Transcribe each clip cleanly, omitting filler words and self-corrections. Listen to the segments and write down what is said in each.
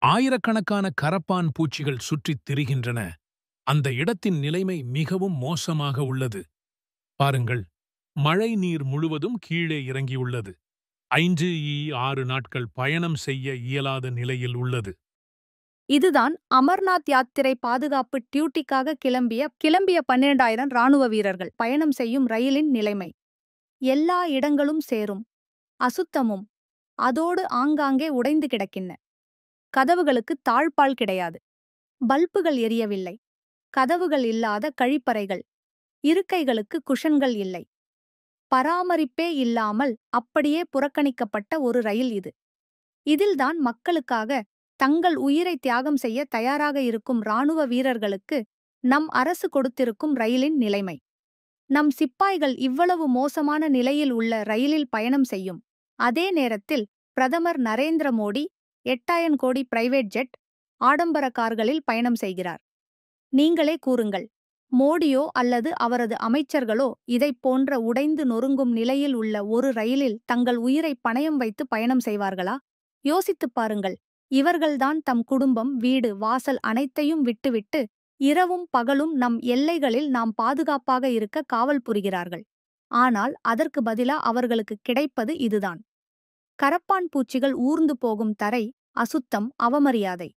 ஆயிரக்கணக்கான கரப்பான் பூச்சிகள் சுற்றித் திரிகின்றன. அந்த இடத்தின் நிலைமை மிகவும் மோசமாக உள்ளது. பாருங்கள், மழை நீர் முழுவதும் கீழே இறங்கியுள்ளது. 5-6 நாட்கள் பயணம் செய்ய இயலாத நிலையில் உள்ளது. இதுதான் அமர்நாத் யாத்திரை பாதுகாப்பு டியூட்டிக்காக கிளம்பிய 12,000 ராணுவ வீரர்கள் பயணம் செய்யும் ரயிலின் நிலைமை. எல்லா இடங்களும் சேரும், அசுத்தமும், அதோடு ஆங்காங்கே உடைந்து கிடக்கின்றன. கதவுகளுக்கு தாழ்பால் கிடையாது. பல்புகள் எரியவில்லை. கதவுகள் இல்லாத கழிப்பறைகள். இருக்கைகளுக்கு குஷன்கள் இல்லை. பராமரிப்பே இல்லாமல் அப்படியே புறக்கணிக்கப்பட்ட ஒரு ரயில் இது. இதில்தான் மக்களுக்காக தங்கள் உயிரை தியாகம் செய்ய தயாராக இருக்கும் ராணுவ வீரர்களுக்கு நம் அரசு கொடுத்திருக்கும் ரயிலின் நிலைமை. நம் சிப்பாய்கள் இவ்வளவு மோசமான நிலையில் உள்ள ரயிலில் பயணம் செய்யும் அதே நேரத்தில் பிரதமர் நரேந்திர மோடி 8,000 கோடி பிரைவேட் ஜெட், ஆடம்பர கார்களில் பயணம் செய்கிறார். நீங்களே கூறுங்கள், மோடியோ அல்லது அவரது அமைச்சர்களோ இதைப் போன்ற உடைந்து நொறுங்கும் நிலையில் உள்ள ஒரு ரயிலில் தங்கள் உயிரை பணயம் வைத்து பயணம் செய்வார்களா? யோசித்துப் பாருங்கள். இவர்கள்தான் தம் குடும்பம், வீடு, வாசல் அனைத்தையும் விட்டுவிட்டு இரவும் பகலும் நம் எல்லைகளில் நாம் பாதுகாப்பாக இருக்க காவல் புரிகிறார்கள். ஆனால் அதற்கு பதிலா அவர்களுக்கு கிடைப்பது இதுதான். கரப்பான் பூச்சிகள் ஊர்ந்து போகும் தரை, அசுத்தம், அவமரியாதை.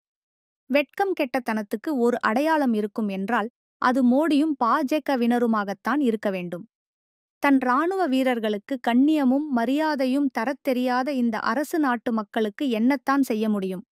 வெட்கம் கெட்டத்தனத்துக்கு ஒரு அடையாளம் இருக்கும் என்றால் அது மோடியும் பாஜகவினருமாகத்தான் இருக்க வேண்டும். தன் ராணுவ வீரர்களுக்கு கண்ணியமும் மரியாதையும் தரத் தெரியாத இந்த அரசு நாட்டு மக்களுக்கு என்னத்தான் செய்ய முடியும்?